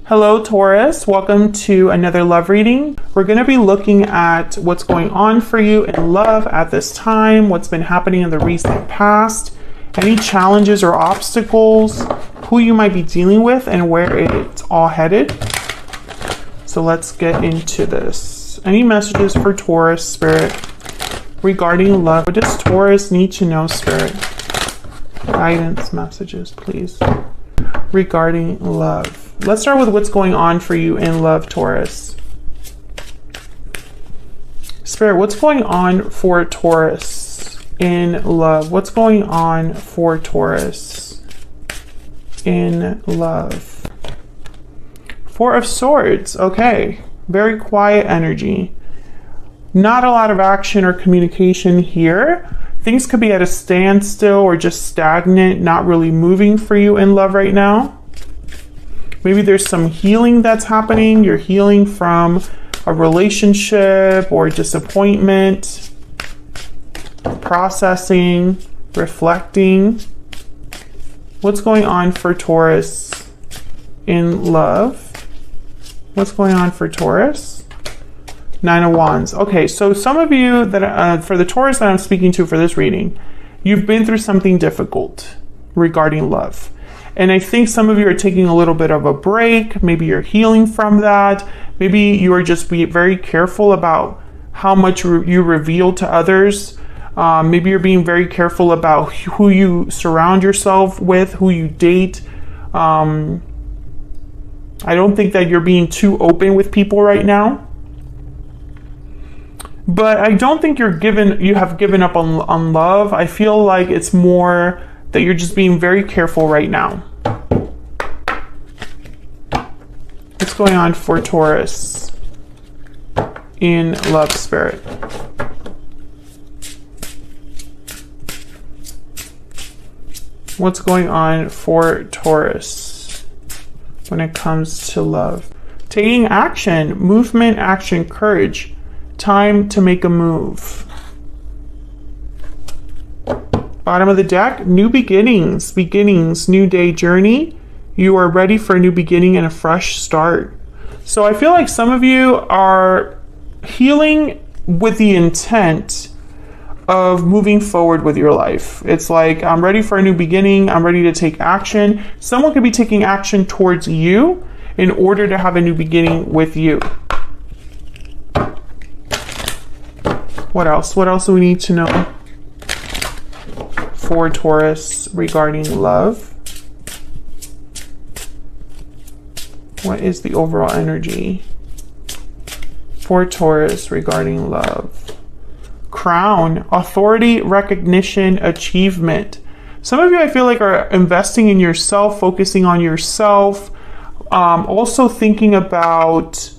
Hello Taurus, welcome to another love reading. We're going to be looking at what's going on for you in love at this time, what's been happening in the recent past, any challenges or obstacles, who you might be dealing with, and where it's all headed. So let's get into this. Any messages for Taurus, Spirit, regarding love? What does Taurus need to know, Spirit? Guidance messages, please, regarding love. Let's start with what's going on for you in love, Taurus. Spirit, what's going on for Taurus in love? What's going on for Taurus in love? Four of Swords. Okay. Very quiet energy. Not a lot of action or communication here. Things could be at a standstill or just stagnant, not really moving for you in love right now. Maybe there's some healing that's happening. You're healing from a relationship or disappointment, processing, reflecting. What's going on for Taurus in love? What's going on for Taurus? Nine of Wands. Okay, so some of you that for the Taurus that I'm speaking to for this reading, you've been through something difficult regarding love. And I think some of you are taking a little bit of a break. Maybe you're healing from that. Maybe you are just being very careful about how much you reveal to others. Maybe you're being very careful about who you surround yourself with, who you date. I don't think that you're being too open with people right now. But I don't think you have given up on love. I feel like it's more that you're just being very careful right now. What's going on for Taurus in love, Spirit? What's going on for Taurus when it comes to love? Taking action, movement, action, courage. Time to make a move. Bottom of the deck, new beginnings, new day journey. You are ready for a new beginning and a fresh start. So I feel like some of you are healing with the intent of moving forward with your life. It's like, I'm ready for a new beginning. I'm ready to take action. Someone could be taking action towards you in order to have a new beginning with you. What else? What else do we need to know for Taurus regarding love? What is the overall energy for Taurus regarding love? Crown, authority, recognition, achievement. Some of you, I feel like, are investing in yourself, focusing on yourself, also thinking about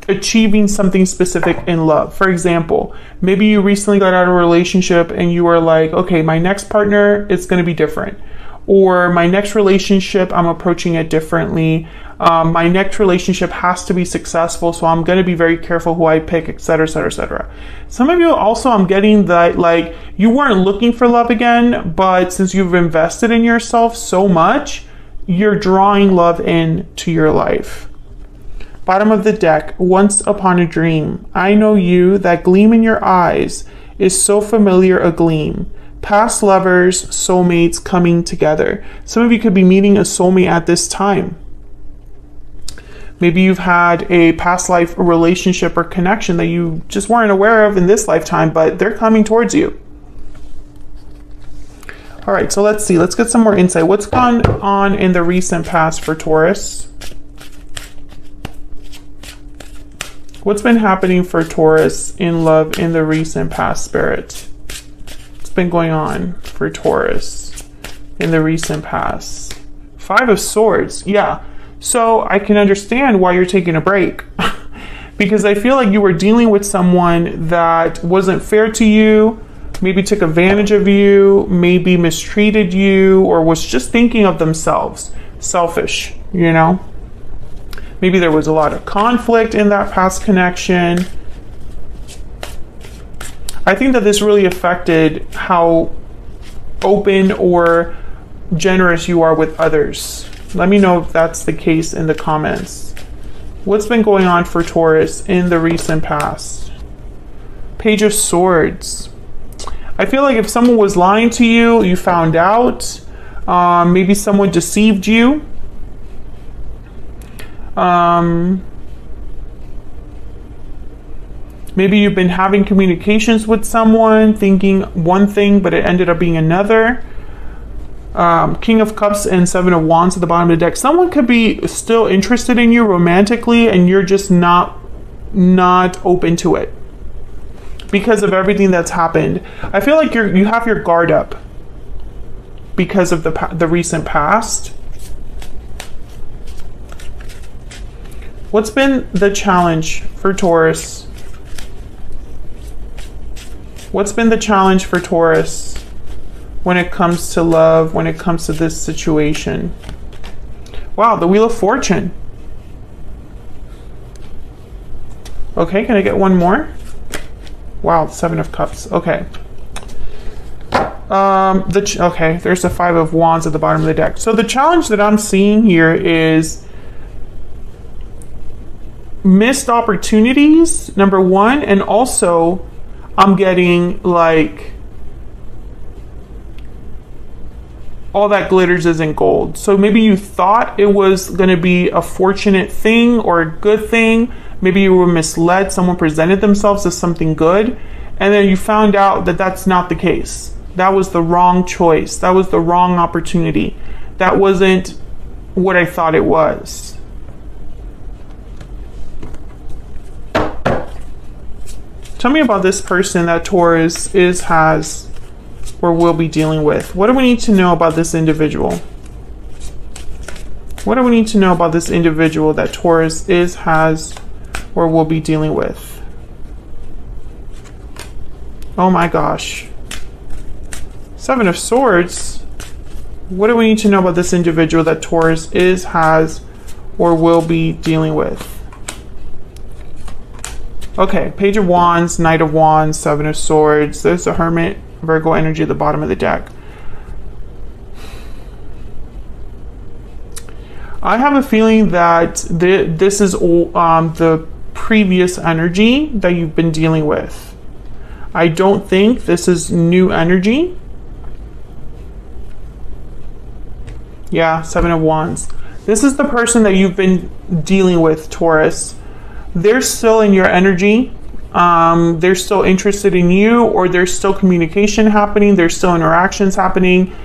achieving something specific in love. For example, maybe you recently got out of a relationship and you are like, okay, my next partner is going to be different. Or my next relationship, I'm approaching it differently. My next relationship has to be successful, so I'm going to be very careful who I pick, etc., etc., etc. Some of you also, I'm getting that, like, you weren't looking for love again, but since you've invested in yourself so much, you're drawing love into your life. Bottom of the deck, once upon a dream. I know you, that gleam in your eyes is so familiar a gleam. Past lovers, soulmates coming together. Some of you could be meeting a soulmate at this time. Maybe you've had a past life relationship or connection that you just weren't aware of in this lifetime, but they're coming towards you. All right, so let's see. Let's get some more insight. What's gone on in the recent past for Taurus? What's been happening for Taurus in love in the recent past, Spirit? What's been going on for Taurus in the recent past? Five of Swords. Yeah. So I can understand why you're taking a break. Because I feel like you were dealing with someone that wasn't fair to you, maybe took advantage of you, maybe mistreated you, or was just thinking of themselves. Selfish, you know? Maybe there was a lot of conflict in that past connection. I think that this really affected how open or generous you are with others. Let me know if that's the case in the comments. What's been going on for Taurus in the recent past? Page of Swords. I feel like if someone was lying to you, you found out. Maybe someone deceived you. Maybe you've been having communications with someone, thinking one thing, but it ended up being another. King of Cups and Seven of Wands at the bottom of the deck. Someone could be still interested in you romantically, and you're just not open to it because of everything that's happened. I feel like you have your guard up because of the recent past. What's been the challenge for Taurus? What's been the challenge for Taurus when it comes to love, when it comes to this situation? Wow, the Wheel of Fortune. Okay, can I get one more? Wow, Seven of Cups. Okay. Okay, there's the Five of Wands at the bottom of the deck. So the challenge that I'm seeing here is missed opportunities, number one, and also I'm getting like all that glitters isn't gold. So maybe you thought it was going to be a fortunate thing or a good thing. Maybe you were misled. Someone presented themselves as something good, and then you found out that that's not the case. That was the wrong choice. That was the wrong opportunity. That wasn't what I thought it was. Tell me about this person that Taurus has, or will be dealing with. What do we need to know about this individual? What do we need to know about this individual that Taurus has, or will be dealing with? Oh my gosh. Seven of Swords. What do we need to know about this individual that Taurus has, or will be dealing with? Okay, Page of Wands, Knight of Wands, Seven of Swords. There's the Hermit, Virgo energy at the bottom of the deck. I have a feeling that this is the previous energy that you've been dealing with. I don't think this is new energy. Yeah, Seven of Wands. This is the person that you've been dealing with, Taurus. They're still in your energy. They're still interested in you, or there's still communication happening. There's still interactions happening.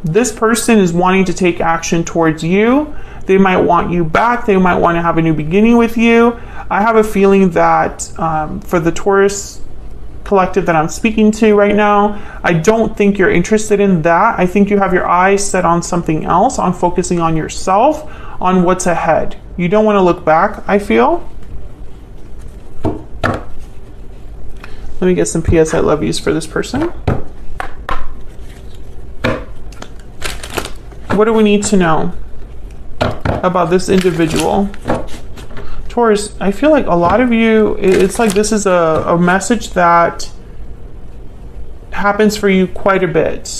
This person is wanting to take action towards you. They might want you back. They might want to have a new beginning with you. I have a feeling that for the Taurus collective that I'm speaking to right now, I don't think you're interested in that. I think you have your eyes set on something else, on focusing on yourself, on what's ahead. You don't want to look back, I feel. Let me get some PS I love yous for this person. What do we need to know about this individual? Taurus, I feel like a lot of you, it's like this is a message that happens for you quite a bit.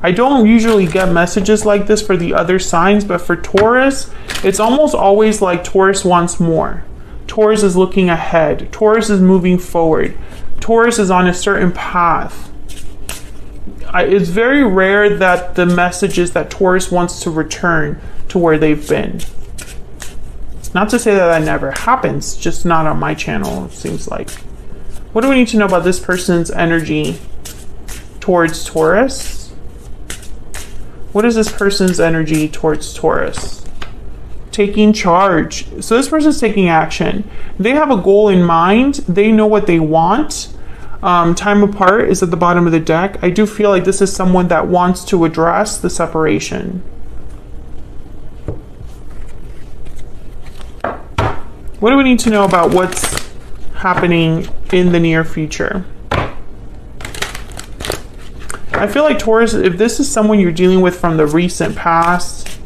I don't usually get messages like this for the other signs, but for Taurus, it's almost always like Taurus wants more. Taurus is looking ahead. Taurus is moving forward. Taurus is on a certain path. It's very rare that the message is that Taurus wants to return to where they've been. Not to say that that never happens, just not on my channel, it seems like. What do we need to know about this person's energy towards Taurus? What is this person's energy towards Taurus? Taking charge. So this person's taking action. They have a goal in mind. They know what they want. Time apart is at the bottom of the deck. I do feel like this is someone that wants to address the separation. What do we need to know about what's happening in the near future? I feel like Taurus, if this is someone you're dealing with from the recent past,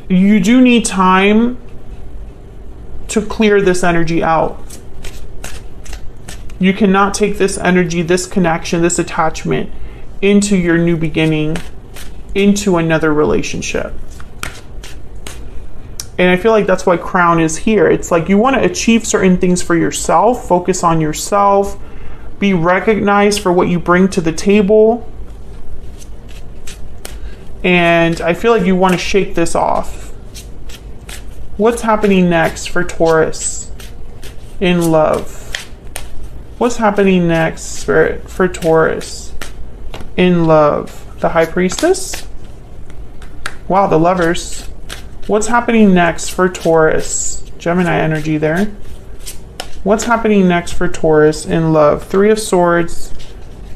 you do need time to clear this energy out. You cannot take this energy, this connection, this attachment into your new beginning, into another relationship. And I feel like that's why crown is here. It's like you want to achieve certain things for yourself, focus on yourself, be recognized for what you bring to the table. And I feel like you want to shake this off. What's happening next for Taurus in love? What's happening next, Spirit, for Taurus in love? The High Priestess? Wow, the Lovers. What's happening next for Taurus? Gemini energy there. What's happening next for Taurus in love? Three of Swords,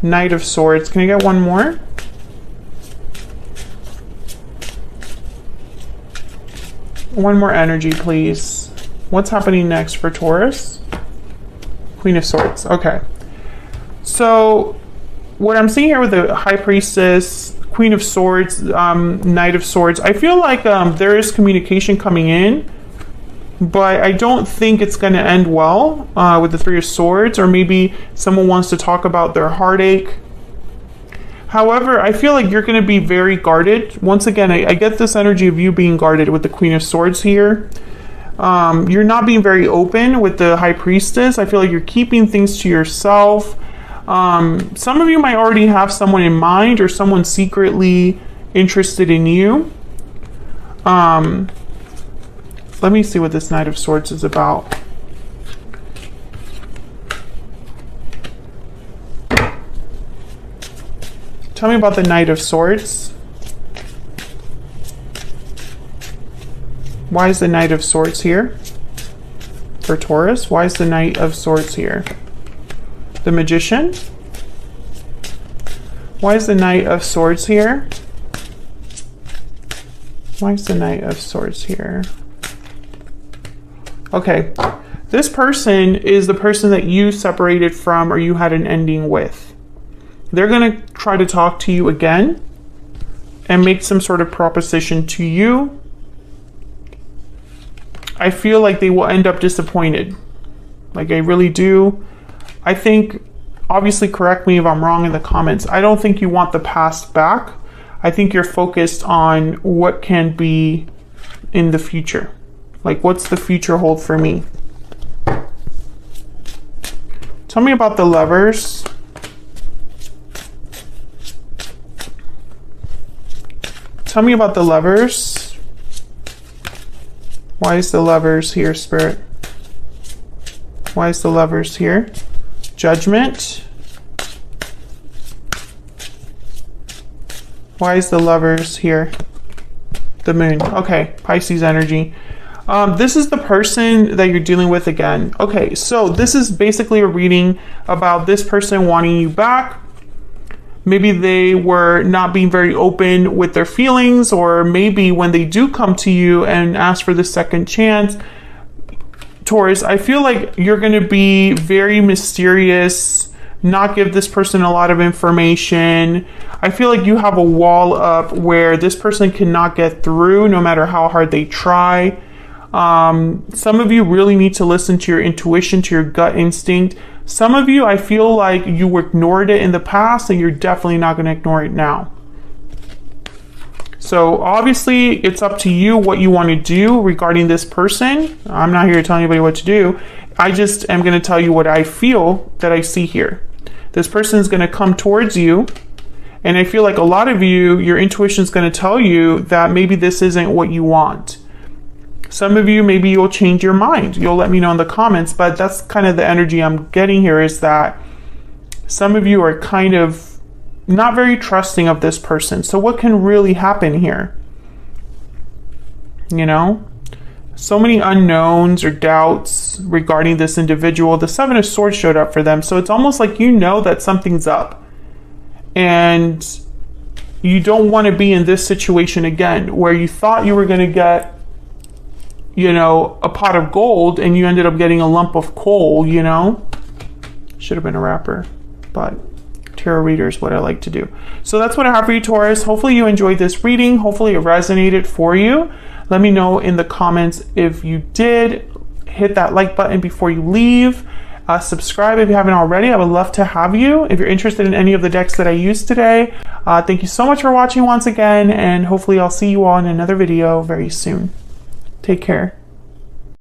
Knight of Swords. Can I get one more? One more energy, please. What's happening next for Taurus? Queen of Swords. Okay. So what I'm seeing here with the High Priestess, Queen of Swords, Knight of Swords, I feel like there is communication coming in, but I don't think it's going to end well with the Three of Swords, or maybe someone wants to talk about their heartache. However, I feel like you're going to be very guarded. Once again, I get this energy of you being guarded with the Queen of Swords here. You're not being very open with the High Priestess. I feel like you're keeping things to yourself. Some of you might already have someone in mind, or someone secretly interested in you. Let me see what this Knight of Swords is about. Tell me about the Knight of Swords. Why is the Knight of Swords here for Taurus? Why is the Knight of Swords here? The Magician. Why is the Knight of Swords here? Why is the Knight of Swords here? Okay, this person is the person that you separated from, or you had an ending with. They're going to try to talk to you again and make some sort of proposition to you. I feel like they will end up disappointed. Like, I really do. I think, obviously correct me if I'm wrong in the comments, I don't think you want the past back. I think you're focused on what can be in the future. Like, what's the future hold for me? Tell me about the Lovers. Tell me about the Lovers. Why is the Lovers here, Spirit? Why is the Lovers here? Judgment. Why is the Lovers here? The Moon. Okay, Pisces energy. This is the person that you're dealing with again. Okay, so this is basically a reading about this person wanting you back. Maybe they were not being very open with their feelings, or maybe when they do come to you and ask for the second chance, Taurus, I feel like you're going to be very mysterious, not give this person a lot of information. I feel like you have a wall up where this person cannot get through no matter how hard they try. Some of you really need to listen to your intuition, to your gut instinct. Some of you, I feel like you ignored it in the past, and you're definitely not going to ignore it now. So obviously it's up to you what you want to do regarding this person. I'm not here to tell anybody what to do. I just am going to tell you what I feel that I see here. This person is going to come towards you, and I feel like a lot of you, your intuition is going to tell you that maybe this isn't what you want. Some of you, maybe you'll change your mind. You'll let me know in the comments, but that's kind of the energy I'm getting here, is that some of you are kind of not very trusting of this person. So what can really happen here? You know, so many unknowns or doubts regarding this individual. The Seven of Swords showed up for them. So it's almost like you know that something's up, and you don't want to be in this situation again, where you thought you were going to get, you know, a pot of gold, and you ended up getting a lump of coal, you know? Should have been a rapper, but tarot reader is what I like to do. So that's what I have for you, Taurus. Hopefully you enjoyed this reading. Hopefully it resonated for you. Let me know in the comments if you did. Hit that like button before you leave. Subscribe if you haven't already. I would love to have you. If you're interested in any of the decks that I used today, thank you so much for watching once again, and hopefully I'll see you all in another video very soon. Take Take care.